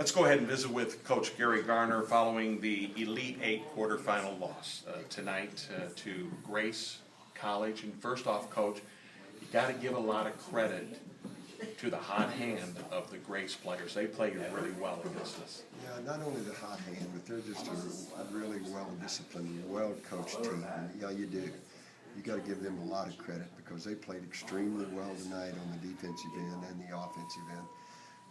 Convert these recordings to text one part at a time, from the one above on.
Let's go ahead and visit with Coach Gary Garner following the Elite Eight quarterfinal loss tonight to Grace College. And first off, Coach, you got to give a lot of credit to the hot hand of the Grace players. They played really well against us. Yeah, not only the hot hand, but they're just a really well-disciplined, well-coached team. And, yeah, you do. You got to give them a lot of credit because they played extremely well tonight on the defensive end and the offensive end.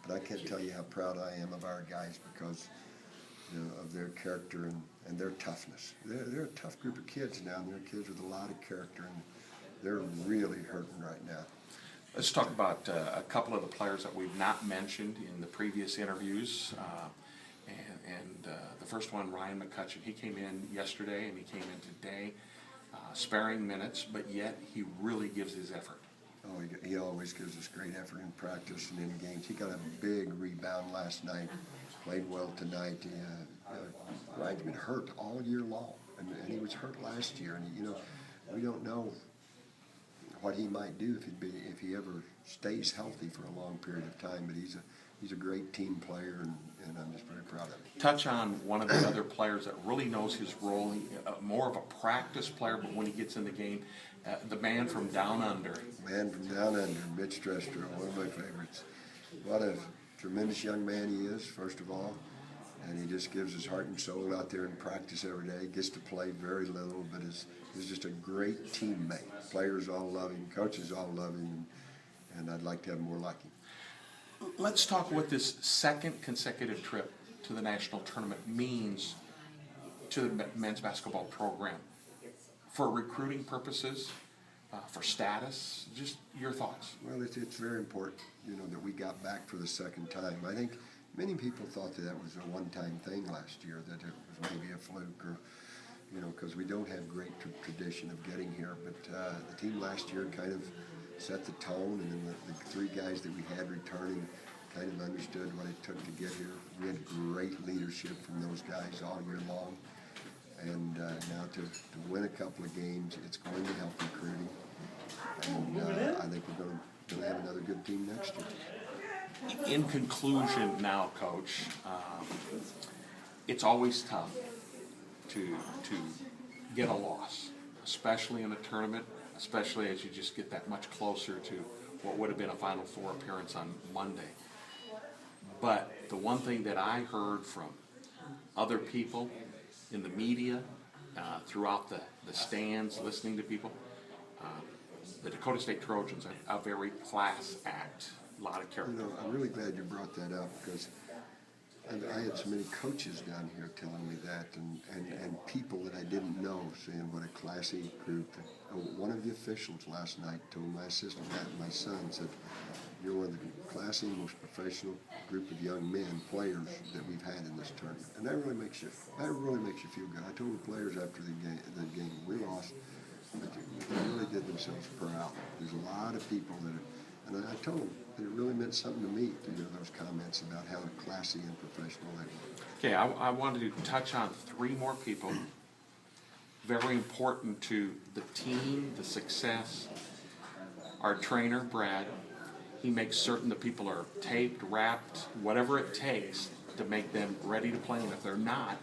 But I can't tell you how proud I am of our guys because of their character and their toughness. They're a tough group of kids now, and they're kids with a lot of character, and they're really hurting right now. Let's talk about a couple of the players that we've not mentioned in the previous interviews. The first one, Ryan McCutcheon, he came in yesterday and he came in today, sparing minutes, but yet he really gives his effort. Oh, he always gives us great effort in practice and in games. He got a big rebound last night, played well tonight. Ryan's been hurt all year long, and he was hurt last year. And we don't know what he might do if he ever stays healthy for a long period of time. But he's a great team player, and I'm just very proud of him. Touch on one of the other players that really knows his role, more of a practice player, but when he gets in the game, the man from down under. Man from down under, Mitch Drestro, one of my favorites. What a tremendous young man he is, first of all, and he just gives his heart and soul out there in practice every day. Gets to play very little, but is just a great teammate. Players all love him, coaches all love him, and I'd like to have more like him. Let's talk what this second consecutive trip to the national tournament means to the men's basketball program. For recruiting purposes, for status, just your thoughts. Well, it's very important, that we got back for the second time. I think many people thought that was a one-time thing last year, that it was maybe a fluke or, because we don't have great tradition of getting here. But the team last year kind of set the tone, and then the three guys that we had returning kind of understood what it took to get here. We had great leadership from those guys all year long. And now to win a couple of games, it's going to help recruiting. And I think we're going to have another good team next year. In conclusion now, Coach, it's always tough to get a loss, especially in a tournament, especially as you just get that much closer to what would have been a Final Four appearance on Monday. But the one thing that I heard from other people in the media, throughout the stands, listening to people, the Dakota State Trojans are a very class act, a lot of character. I'm really glad you brought that up because I had so many coaches down here telling me that, and people that I didn't know saying what a classy group. One of the officials last night told my assistant, my son, said, "You're one of the classy, most professional group of young men, players that we've had in this tournament," and that really makes you feel good. I told the players after the game, we lost, but they really did themselves proud. There's a lot of people and I told them that it really meant something to me to hear those comments about how classy and professional they were. Okay, I wanted to touch on three more people. Very important to the team, the success. Our trainer, Brad, he makes certain that people are taped, wrapped, whatever it takes to make them ready to play. And if they're not,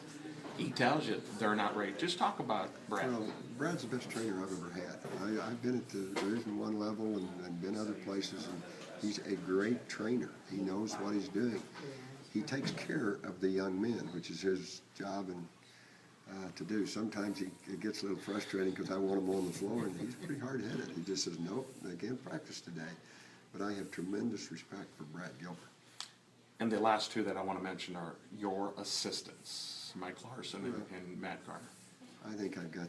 he tells you they're not ready. Just talk about Brad. Well, Brad's the best trainer I've ever had. I've been at the Division I level and been other places, and he's a great trainer. He knows what he's doing. He takes care of the young men, which is his job to do. Sometimes it gets a little frustrating because I want him on the floor, and he's pretty hard-headed. He just says, "Nope, they can't practice today." But I have tremendous respect for Brad Gilbert. And the last two that I want to mention are your assistants, Mike Larson and Matt Garner. I think I've got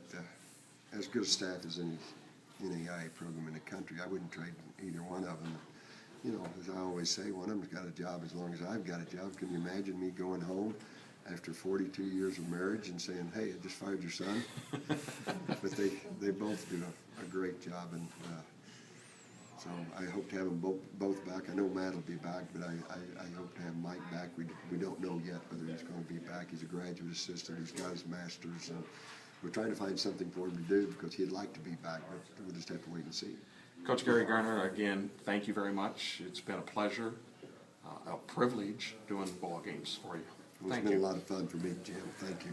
as good a staff as any NAIA program in the country. I wouldn't trade either one of them. As I always say, one of them's got a job as long as I've got a job. Can you imagine me going home after 42 years of marriage and saying, "Hey, I just fired your son"? But they both do a great job, and so I hope to have them both back. I know Matt will be back, but I hope to have Mike back. We don't know yet whether he's going to be back. He's a graduate assistant. He's got his master's. And we're trying to find something for him to do because he'd like to be back, but we'll just have to wait and see. Coach Gary Garner, again, thank you very much. It's been a pleasure. a privilege doing ball games for you. It's Thank been a you. lot of fun for me, Jim. Thank you.